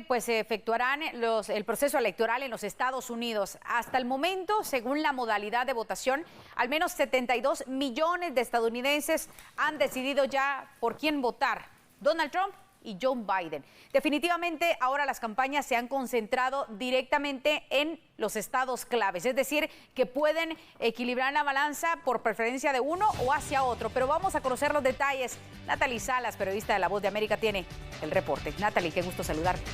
pues se efectuarán el proceso electoral en los Estados Unidos. Hasta el momento, según la modalidad de votación, al menos 72 millones de estadounidenses han decidido ya por quién votar: Donald Trump y Joe Biden. Definitivamente ahora las campañas se han concentrado directamente en los estados claves, es decir, que pueden equilibrar la balanza por preferencia de uno o hacia otro. Pero vamos a conocer los detalles. Natalie Salas, periodista de La Voz de América, tiene el reporte. Natalie, qué gusto saludarte.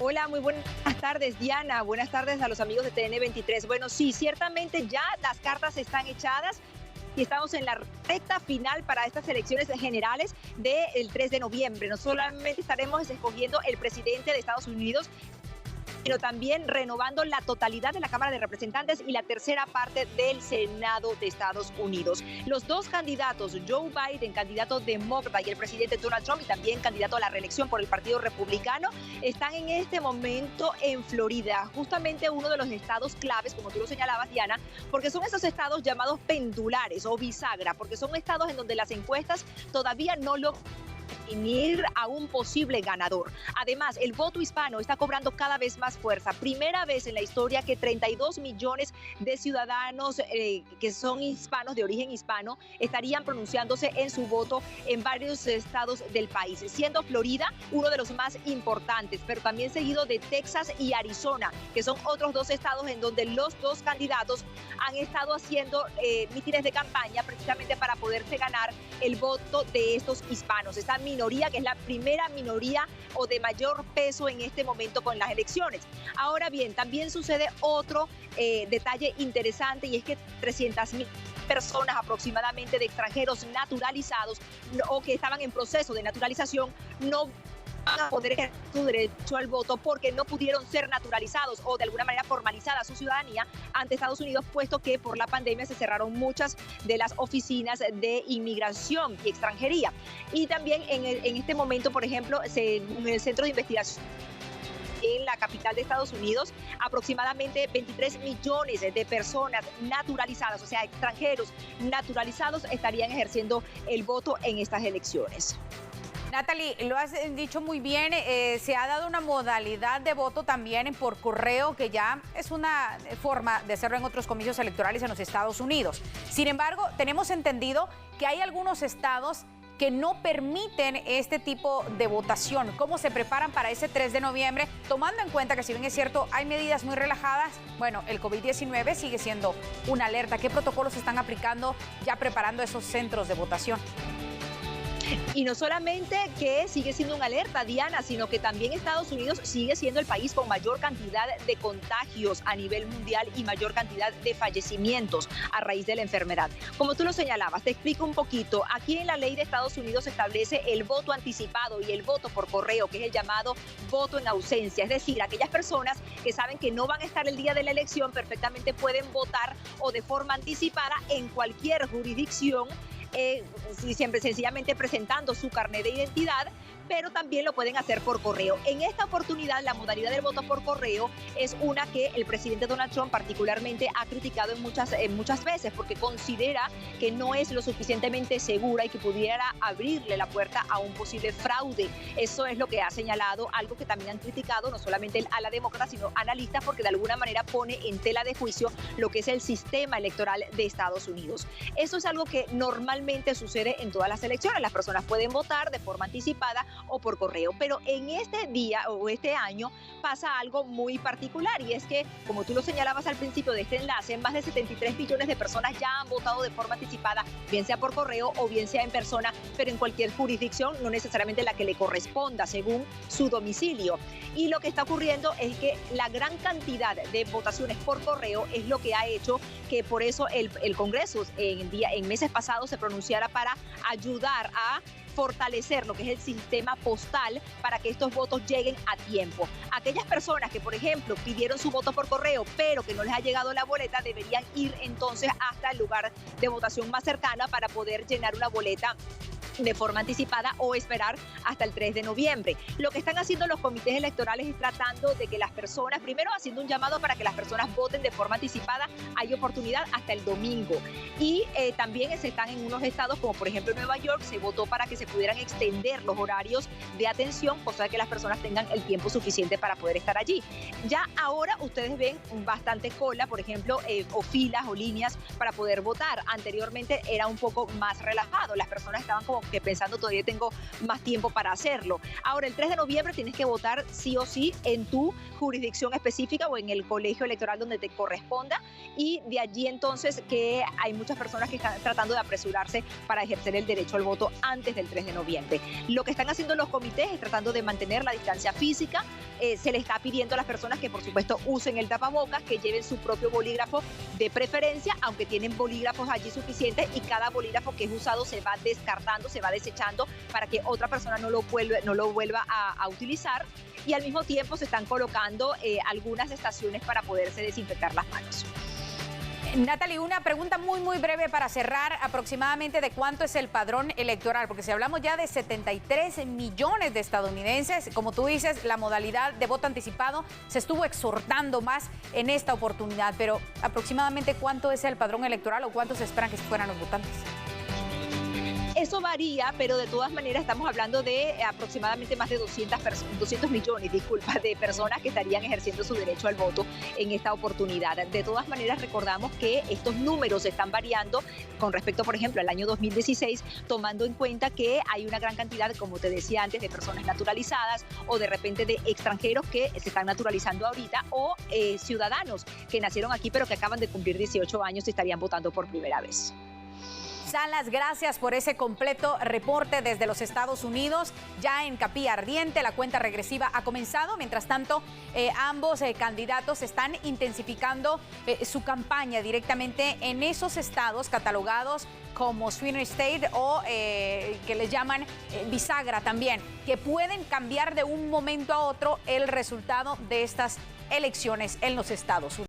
Hola, muy buenas tardes, Diana. Buenas tardes a los amigos de TN23. Bueno, sí, ciertamente ya las cartas están echadas y estamos en la recta final para estas elecciones generales del 3 de noviembre. No solamente estaremos escogiendo el presidente de Estados Unidos, sino también renovando la totalidad de la Cámara de Representantes y la tercera parte del Senado de Estados Unidos. Los dos candidatos, Joe Biden, candidato demócrata, y el presidente Donald Trump, y también candidato a la reelección por el Partido Republicano, están en este momento en Florida, justamente uno de los estados claves, como tú lo señalabas, Diana, porque son esos estados llamados pendulares o bisagra, porque son estados en donde las encuestas todavía no lo definir a un posible ganador. Además, el voto hispano está cobrando cada vez más fuerza. Primera vez en la historia que 32 millones de ciudadanos que son hispanos, de origen hispano, estarían pronunciándose en su voto en varios estados del país, siendo Florida uno de los más importantes, pero también seguido de Texas y Arizona, que son otros dos estados en donde los dos candidatos han estado haciendo mítines de campaña precisamente para poderse ganar el voto de estos hispanos. Esta minoría, que es la primera minoría o de mayor peso en este momento con las elecciones. Ahora bien, también sucede otro detalle interesante, y es que 300,000 personas aproximadamente de extranjeros naturalizados o que estaban en proceso de naturalización no van a poder ejercer su derecho al voto porque no pudieron ser naturalizados o de alguna manera formalizada su ciudadanía ante Estados Unidos, puesto que por la pandemia se cerraron muchas de las oficinas de inmigración y extranjería. Y también en este momento, por ejemplo, en el Centro de Investigación en la capital de Estados Unidos, aproximadamente 23 millones de personas naturalizadas, o sea, extranjeros naturalizados, estarían ejerciendo el voto en estas elecciones. Natalie, lo has dicho muy bien, se ha dado una modalidad de voto también por correo, que ya es una forma de hacerlo en otros comicios electorales en los Estados Unidos. Sin embargo, tenemos entendido que hay algunos estados que no permiten este tipo de votación. ¿Cómo se preparan para ese 3 de noviembre? Tomando en cuenta que, si bien es cierto, hay medidas muy relajadas, bueno, el COVID-19 sigue siendo una alerta. ¿Qué protocolos están aplicando ya preparando esos centros de votación? Y no solamente que sigue siendo una alerta, Diana, sino que también Estados Unidos sigue siendo el país con mayor cantidad de contagios a nivel mundial y mayor cantidad de fallecimientos a raíz de la enfermedad. Como tú lo señalabas, te explico un poquito. Aquí en la ley de Estados Unidos se establece el voto anticipado y el voto por correo, que es el llamado voto en ausencia. Es decir, aquellas personas que saben que no van a estar el día de la elección perfectamente pueden votar o de forma anticipada en cualquier jurisdicción, siempre sencillamente presentando su carnet de identidad, pero también lo pueden hacer por correo. En esta oportunidad, la modalidad del voto por correo es una que el presidente Donald Trump particularmente ha criticado en muchas veces, porque considera que no es lo suficientemente segura y que pudiera abrirle la puerta a un posible fraude. Eso es lo que ha señalado, algo que también han criticado no solamente a la demócrata, sino analistas, porque de alguna manera pone en tela de juicio lo que es el sistema electoral de Estados Unidos. Eso es algo que normalmente sucede en todas las elecciones. Las personas pueden votar de forma anticipada o por correo, pero en este día o este año pasa algo muy particular, y es que, como tú lo señalabas al principio de este enlace, más de 73 millones de personas ya han votado de forma anticipada, bien sea por correo o bien sea en persona, pero en cualquier jurisdicción, no necesariamente la que le corresponda según su domicilio. Y lo que está ocurriendo es que la gran cantidad de votaciones por correo es lo que ha hecho que por eso el Congreso en meses pasados se pronunciara para ayudar a fortalecer lo que es el sistema postal para que estos votos lleguen a tiempo. Aquellas personas que, por ejemplo, pidieron su voto por correo, pero que no les ha llegado la boleta, deberían ir entonces hasta el lugar de votación más cercana para poder llenar una boleta de forma anticipada o esperar hasta el 3 de noviembre. Lo que están haciendo los comités electorales es tratando de que las personas, primero haciendo un llamado para que las personas voten de forma anticipada, hay oportunidad hasta el domingo. Y también se están en unos estados como por ejemplo Nueva York, se votó para que se pudieran extender los horarios de atención, cosa de que las personas tengan el tiempo suficiente para poder estar allí. Ya ahora ustedes ven bastante cola, por ejemplo, o filas o líneas para poder votar. Anteriormente era un poco más relajado, las personas estaban como que pensando todavía tengo más tiempo para hacerlo. Ahora el 3 de noviembre tienes que votar sí o sí en tu jurisdicción específica o en el colegio electoral donde te corresponda, y de allí entonces que hay muchas personas que están tratando de apresurarse para ejercer el derecho al voto antes del 3 de noviembre. Lo que están haciendo los comités es tratando de mantener la distancia física. Se le está pidiendo a las personas que por supuesto usen el tapabocas, que lleven su propio bolígrafo de preferencia, aunque tienen bolígrafos allí suficientes, y cada bolígrafo que es usado se va descartando, se va desechando para que otra persona no lo vuelva a utilizar. Y al mismo tiempo se están colocando algunas estaciones para poderse desinfectar las manos. Natalie, una pregunta muy breve para cerrar. Aproximadamente de cuánto es el padrón electoral, porque si hablamos ya de 73 millones de estadounidenses, como tú dices, la modalidad de voto anticipado se estuvo exhortando más en esta oportunidad, pero aproximadamente cuánto es el padrón electoral o cuántos esperan que fueran los votantes. Eso varía, pero de todas maneras estamos hablando de aproximadamente más de 200 millones, de personas que estarían ejerciendo su derecho al voto en esta oportunidad. De todas maneras, recordamos que estos números están variando con respecto, por ejemplo, al año 2016, tomando en cuenta que hay una gran cantidad, como te decía antes, de personas naturalizadas o de repente de extranjeros que se están naturalizando ahorita, o ciudadanos que nacieron aquí pero que acaban de cumplir 18 años y estarían votando por primera vez. Salas, gracias por ese completo reporte desde los Estados Unidos. Ya en Capilla Ardiente la cuenta regresiva ha comenzado. Mientras tanto, ambos candidatos están intensificando su campaña directamente en esos estados catalogados como Swing State o que les llaman bisagra también, que pueden cambiar de un momento a otro el resultado de estas elecciones en los Estados Unidos.